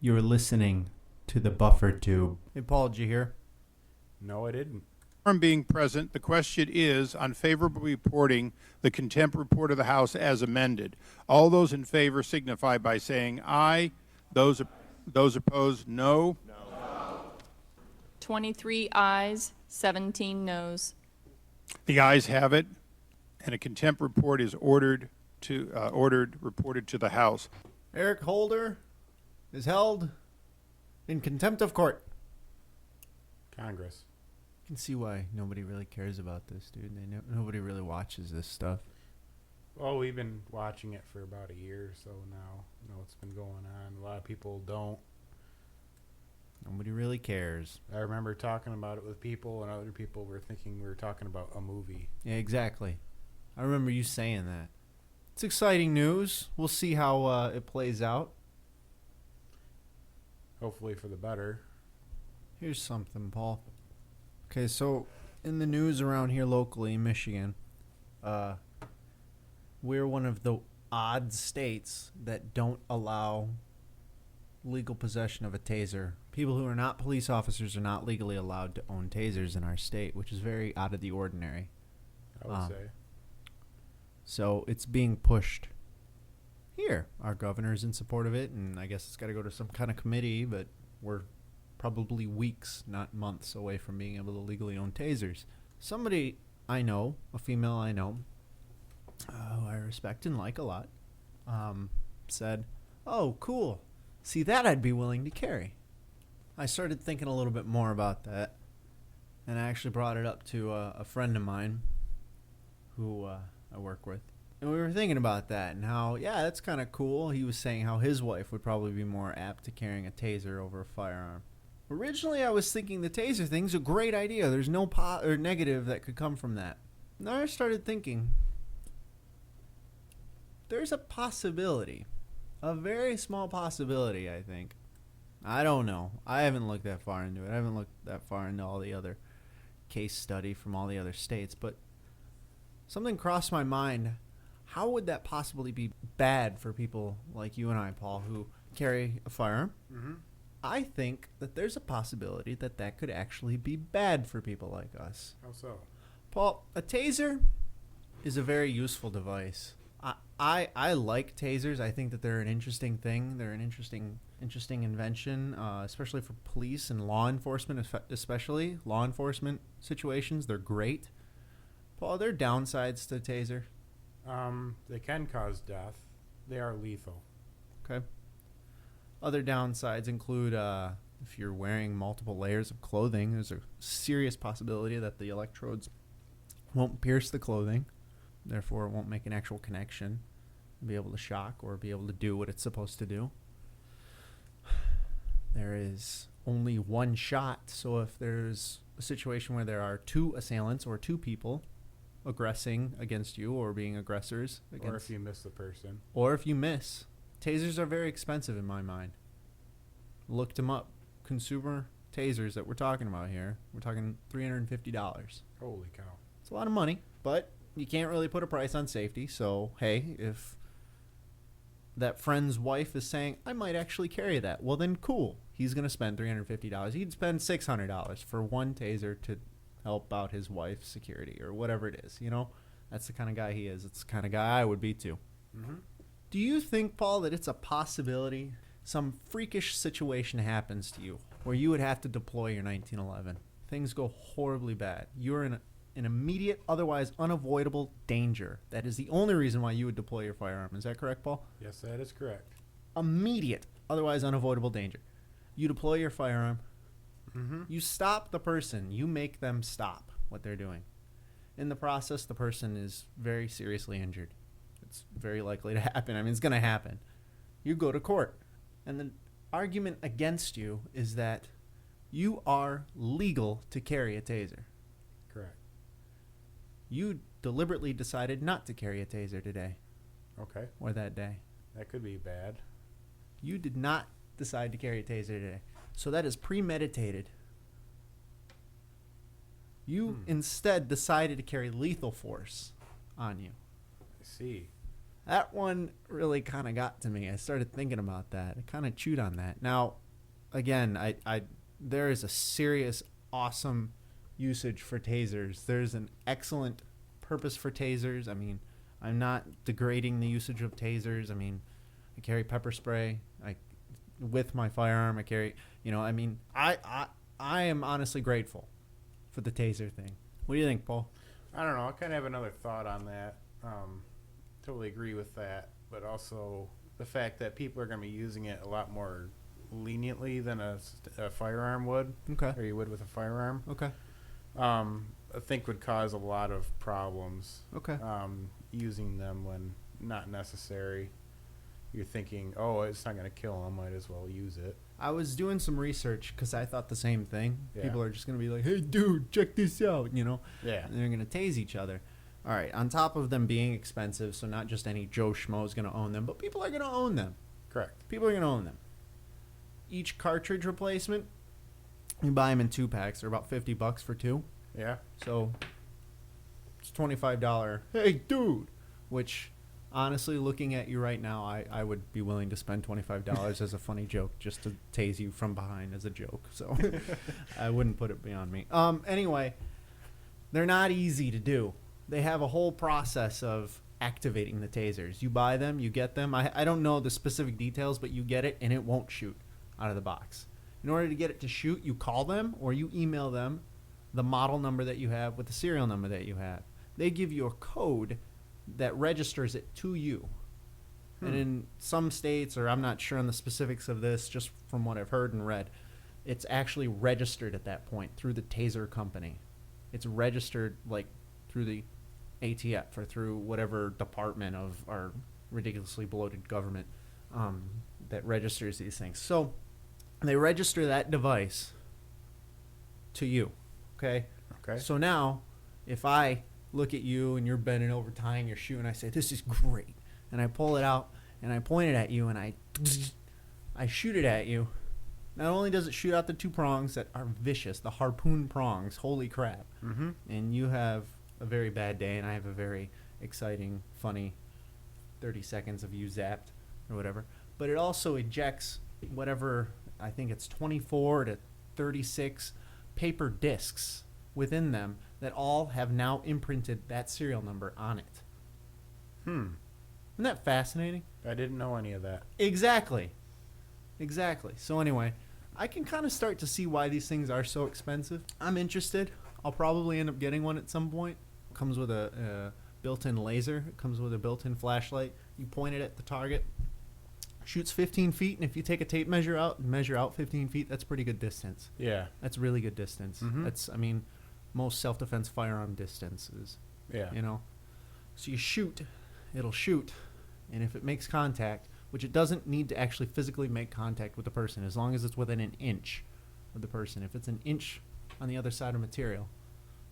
You're listening to the buffer tube. Hey, Paul, did you hear? No, I didn't. From being present, the question is on favorable reporting the contempt report of the House as amended. All those in favor signify by saying aye. Those opposed, no. 23 ayes, 17 noes. The ayes have it, and a contempt report is reported to the House. Eric Holder is held in contempt of court. Congress. You can see why nobody really cares about this, dude. Nobody really watches this stuff. Well, we've been watching it for about a year or so now. You know what's been going on. A lot of people don't. Nobody really cares. I remember talking about it with people, and other people were thinking we were talking about a movie. Yeah, exactly. I remember you saying that. It's exciting news. We'll see how it plays out. Hopefully for the better. Here's something, Paul. Okay, so in the news around here locally in Michigan, we're one of the odd states that don't allow legal possession of a taser. People who are not police officers are not legally allowed to own tasers in our state, which is very out of the ordinary. I would say. So it's being pushed here. Our governor's in support of it, and I guess it's got to go to some kind of committee, but we're probably weeks, not months, away from being able to legally own tasers. Somebody I know, a female I know, who I respect and like a lot, said, "Oh, cool. See, that I'd be willing to carry." I started thinking a little bit more about that, and I actually brought it up to a friend of mine who I work with. And we were thinking about that and how, yeah, that's kind of cool. He was saying how his wife would probably be more apt to carrying a taser over a firearm. Originally, I was thinking the taser thing's a great idea. There's no or negative that could come from that. Now I started thinking, there's a possibility, a very small possibility, I think. I don't know. I haven't looked that far into it. I haven't looked that far into all the other case study from all the other states, but something crossed my mind. How would that possibly be bad for people like you and I, Paul, who carry a firearm? Mm-hmm. I think that there's a possibility that that could actually be bad for people like us. How so? Paul, a taser is a very useful device. I like tasers. I think that they're an interesting thing. They're an interesting invention, especially for police and law enforcement, especially law enforcement situations. They're great. Paul, are there downsides to a taser? They can cause death. They are lethal. Okay. Other downsides include if you're wearing multiple layers of clothing, there's a serious possibility that the electrodes won't pierce the clothing. Therefore, it won't make an actual connection, be able to shock or be able to do what it's supposed to do. There is only one shot, so if there's a situation where there are two assailants or two people aggressing against you or being aggressors against, Or if you miss the person. or if you miss. Tasers are very expensive in my mind. Looked them up. Consumer tasers that we're talking about here, we're talking $350. Holy cow. It's a lot of money, but you can't really put a price on safety. So, hey, if that friend's wife is saying, I might actually carry that, well then cool. He's going to spend $350. He'd spend $600 for one taser to help out his wife's security or whatever it is, you know? That's the kind of guy he is. It's the kind of guy I would be too. Mm-hmm. Do you think, Paul, that it's a possibility some freakish situation happens to you where you would have to deploy your 1911? Things go horribly bad. You're in an immediate, otherwise unavoidable danger. That is the only reason why you would deploy your firearm. Is that correct, Paul? Yes, that is correct. Immediate, otherwise unavoidable danger. You deploy your firearm. Mm-hmm. You stop the person. You make them stop what they're doing. In the process, the person is very seriously injured. It's very likely to happen. I mean, it's going to happen. You go to court. And the argument against you is that you are legal to carry a taser. Correct. You deliberately decided not to carry a taser today Okay. or that day. That could be bad. You did not decide to carry a taser today. So that is premeditated. You instead decided to carry lethal force on you. I see. That one really kind of got to me. I started thinking about that. I kind of chewed on that. Now, again, there is a serious, awesome usage for tasers. There's an excellent purpose for tasers. I mean, I'm not degrading the usage of tasers. I mean, I carry pepper spray. With my firearm, I carry. I mean, I am honestly grateful for the taser thing. What do you think, Paul? I don't know. I kind of have another thought on that. Totally agree with that, but also the fact that people are going to be using it a lot more leniently than a firearm would, Okay. or you would with a firearm. Okay. I think would cause a lot of problems. Okay. Using them when not necessary. You're thinking, oh, it's not going to kill them. Might as well use it. I was doing some research because I thought the same thing. Yeah. People are just going to be like, hey, dude, check this out, Yeah. And they're going to tase each other. All right, on top of them being expensive, so not just any Joe Schmo is going to own them, but people are going to own them. Correct. People are going to own them. Each cartridge replacement, you buy them in 2-packs. They're about $50 for 2. Yeah. So it's $25. Hey, dude, which honestly, looking at you right now, I would be willing to spend $25 as a funny joke just to tase you from behind as a joke. So I wouldn't put it beyond me. Anyway, they're not easy to do. They have a whole process of activating the tasers. You buy them, you get them. I don't know the specific details, but you get it and it won't shoot out of the box. In order to get it to shoot, you call them or you email them the model number that you have with the serial number that you have. They give you a code that registers it to you. And in some states, or I'm not sure on the specifics of this, just from what I've heard and read, it's actually registered at that point through the taser company. It's registered like through the ATF or through whatever department of our ridiculously bloated government that registers these things. So they register that device to you. Okay? Okay. So now, if I look at you and you're bending over tying your shoe and I say, this is great, and I pull it out and I point it at you and I shoot it at you, not only does it shoot out the 2 prongs that are vicious, the harpoon prongs, holy crap, and you have a very bad day and I have a very exciting, funny 30 seconds of you zapped or whatever, but it also ejects whatever, I think it's 24 to 36 paper discs within them that all have now imprinted that serial number on it. Isn't that fascinating? I didn't know any of that. Exactly. So anyway, I can kind of start to see why these things are so expensive. I'm interested. I'll probably end up getting one at some point. It comes with a built-in laser. It comes with a built-in flashlight. You point it at the target. Shoots 15 feet, and if you take a tape measure out and measure out 15 feet, that's pretty good distance. Yeah. That's really good distance. That's, I mean, most self-defense firearm distance is, Yeah. So you shoot, it'll shoot, and if it makes contact, which it doesn't need to actually physically make contact with the person, as long as it's within an inch of the person. If it's an inch on the other side of material,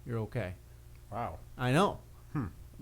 you're okay. Wow. I know.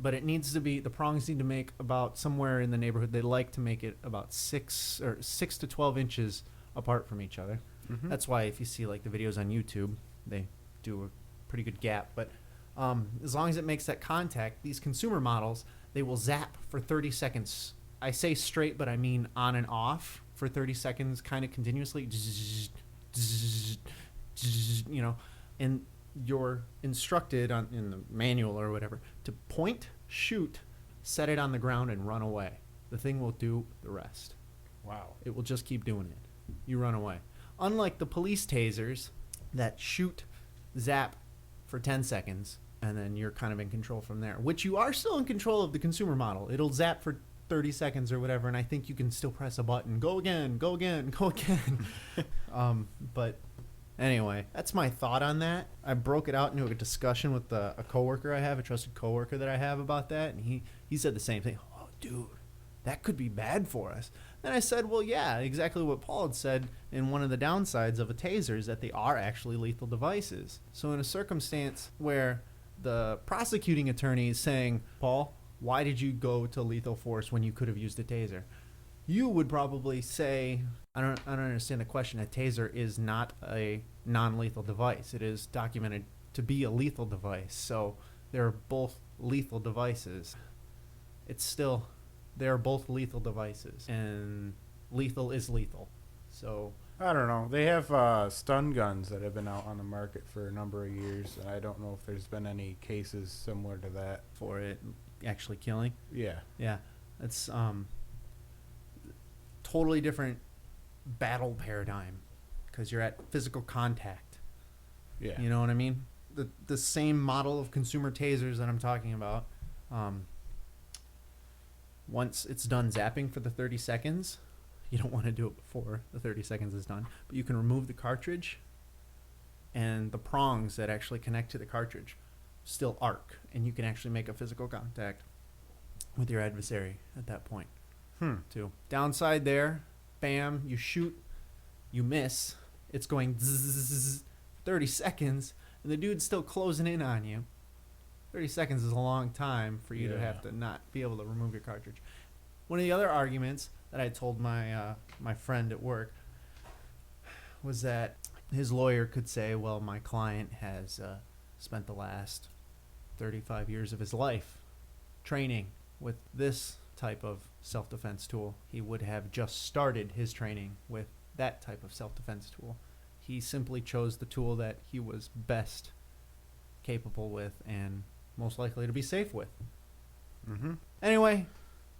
But it needs to be, the prongs need to make about somewhere in the neighborhood. They like to make it about 6 to 12 inches apart from each other. That's why if you see like the videos on YouTube, they do a pretty good gap. But as long as it makes that contact, these consumer models, they will zap for 30 seconds. I say straight, but I mean on and off for 30 seconds, kind of continuously. And you're instructed in the manual or whatever to point, shoot, set it on the ground, and run away. The thing will do the rest. Wow. It will just keep doing it. You run away. Unlike the police tasers that shoot, zap for 10 seconds, and then you're kind of in control from there, which you are still in control of the consumer model. It'll zap for 30 seconds or whatever, and I think you can still press a button. Go again, go again, go again. But anyway, that's my thought on that. I broke it out into a discussion with a coworker I have, a trusted coworker that I have about that, and he said the same thing. Oh, dude, that could be bad for us. Then I said, well, yeah, exactly what Paul had said in one of the downsides of a taser is that they are actually lethal devices. So in a circumstance where the prosecuting attorney is saying, Paul, why did you go to lethal force when you could have used a taser? You would probably say, I don't understand the question. A taser is not a non-lethal device. It is documented to be a lethal device. So they're both lethal devices. It's still They're both lethal devices, and lethal is lethal. So I don't know. They have stun guns that have been out on the market for a number of years, and I don't know if there's been any cases similar to that. for it actually killing, Yeah. yeah, it's totally different battle paradigm because you're at physical contact. Yeah. You know what I mean? The same model of consumer tasers that I'm talking about. Once it's done zapping for the 30 seconds, you don't want to do it before the 30 seconds is done, but you can remove the cartridge, and the prongs that actually connect to the cartridge still arc, and you can actually make a physical contact with your adversary at that point too. Downside there, bam, you shoot, you miss, it's going zzz, 30 seconds, and the dude's still closing in on you. 30 seconds is a long time for you to have to not be able to remove your cartridge. One of the other arguments that I told my my friend at work was that his lawyer could say, well, my client has spent the last 35 years of his life training with this type of self-defense tool. He would have just started his training with that type of self-defense tool. He simply chose the tool that he was best capable with and most likely to be safe with. Mm-hmm. Anyway,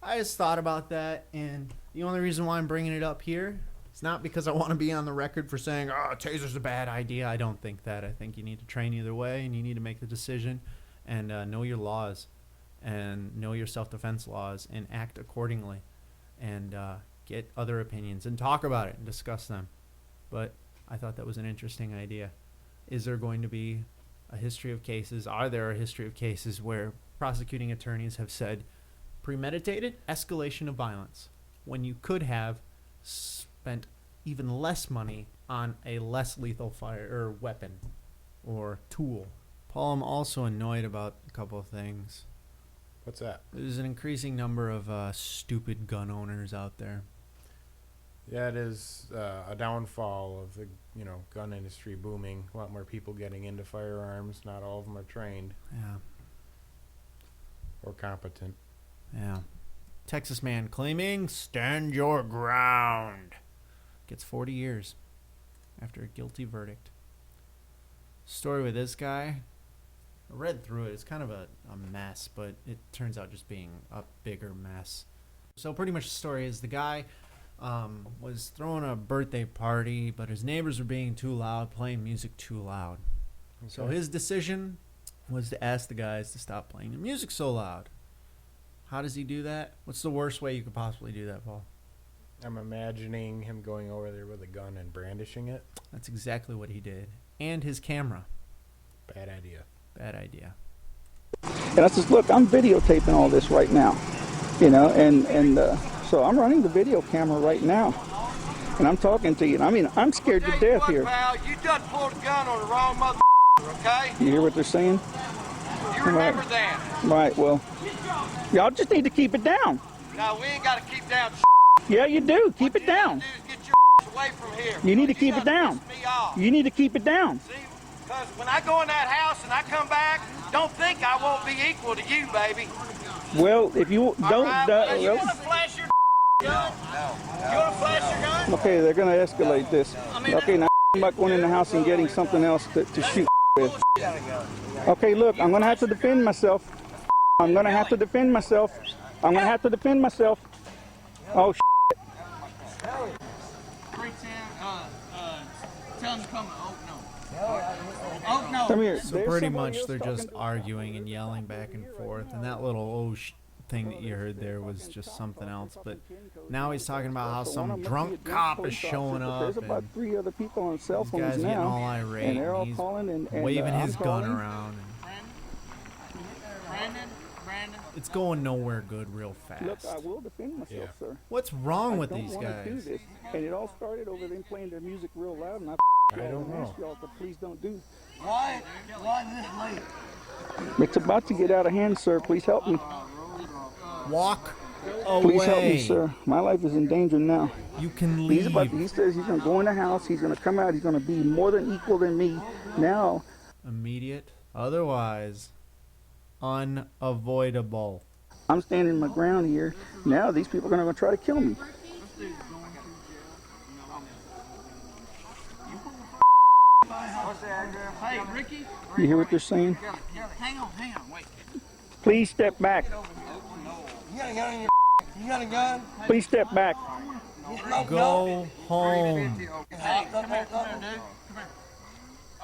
I just thought about that, and the only reason why I'm bringing it up here is not because I want to be on the record for saying, oh, taser's a bad idea. I don't think that. I think you need to train either way, and you need to make the decision and know your laws and know your self-defense laws and act accordingly and get other opinions and talk about it and discuss them. But I thought that was an interesting idea. Is there going to be a history of cases? Are there a history of cases where prosecuting attorneys have said premeditated escalation of violence when you could have spent even less money on a less lethal fire or weapon or tool? Paul, I'm also annoyed about a couple of things. What's that? There's an increasing number of stupid gun owners out there. Yeah, it is a downfall of the gun industry booming. A lot more people getting into firearms. Not all of them are trained Yeah. or competent. Yeah. Texas man claiming stand your ground gets 40 years after a guilty verdict. Story with this guy, I read through it. It's kind of a mess, but it turns out just being a bigger mess. So pretty much the story is the guy was throwing a birthday party, but his neighbors were being too loud, playing music too loud. So his decision was to ask the guys to stop playing the music so loud. How does he do that? What's the worst way you could possibly do that, Paul? I'm imagining him going over there with a gun and brandishing it. That's exactly what he did. And his camera. Bad idea. Bad idea. And I says, look, I'm videotaping all this right now, and so I'm running the video camera right now, and I'm talking to you. And I mean, I'm scared to death here. Pal, you done pulled a gun on the wrong mother, okay? You hear what they're saying? You remember that. Right, well, y'all just need to keep it down. No, we ain't got to keep down. Yeah, you do. Keep it down. What you need to do is get your away from here. You need to because keep it down. done pissed me off. You need to keep it down. See, because when I go in that house and I come back, don't think I won't be equal to you, baby. Well, if you don't... All right, you want to flash your gun? No. You want to flash your gun? Okay, they're going to escalate this. Okay, now I'm not going in the house and getting something else to shoot with. Okay, look, I'm going to have to defend myself. I'm going to have to defend myself. I'm going to have to defend myself. Oh, 310, tell them to come. Oh, no. come here. So There's pretty somebody much else they're talking just to- arguing and yelling back and forth. And that little thing that you heard there was just something else. But now he's talking about how So one of some them must be a drunk drunk cop police is showing officer, but up. There's about And 3 other people on cell these phones guys getting all now, irate. and they're all he's calling and waving I'm his gun calling. around. Brandon. It's going nowhere good real fast. Look, I will defend myself, sir. What's wrong I with don't these wanna do guys? this. And it all started over them playing their music real loud, and I don't know. ask y'all to please don't do. Why this late? It's about to get out of hand, sir. Please help me. Walk away. Please help me, sir. My life is in danger now. You can He leave says he's going to go in the house. He's going to come out. He's going to be more than equal than me. Now, immediate, otherwise unavoidable. I'm standing my ground here. Now these people are going to try to kill me. Hey, Ricky. You hear what they're saying? Hang on, wait. Please step back. You got a gun in your You got a gun? Please step back. Go home. Hopped up on something? Dude. Come here.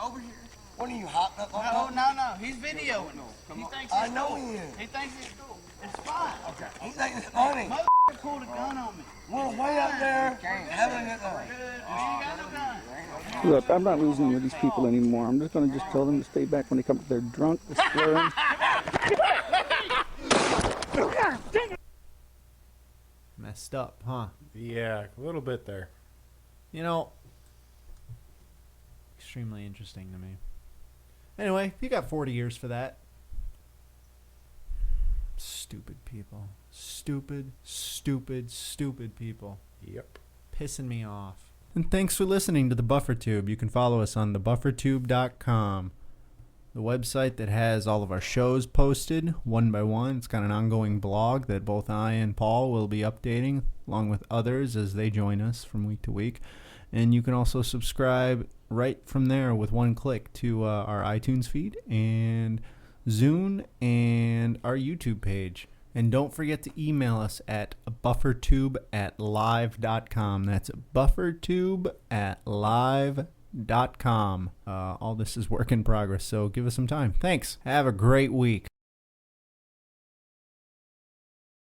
Over here. What are you, hopped up on something? No. He's videoing. He thinks I it's know cool. he is. He thinks it's cool. It's fine. Okay. He thinks it's funny. Motherfucker pulled a gun on me. We're way up there having it. We ain't got no gun. Look, I'm not reasoning with these people anymore. I'm just going to tell them to stay back when they come. They're drunk, they're slurring. Messed up, huh? Yeah, a little bit there. You know, extremely interesting to me. Anyway, you got 40 years for that. Stupid people. Stupid people. Yep. Pissing me off. And thanks for listening to the BufferTube. You can follow us on thebuffertube.com, the website that has all of our shows posted one by one. It's got an ongoing blog that both I and Paul will be updating, along with others as they join us from week to week. And you can also subscribe right from there with one click to our iTunes feed and Zune and our YouTube page. And don't forget to email us at buffertube@live.com. That's buffertube@live.com. All this is work in progress, so give us some time. Thanks. Have a great week.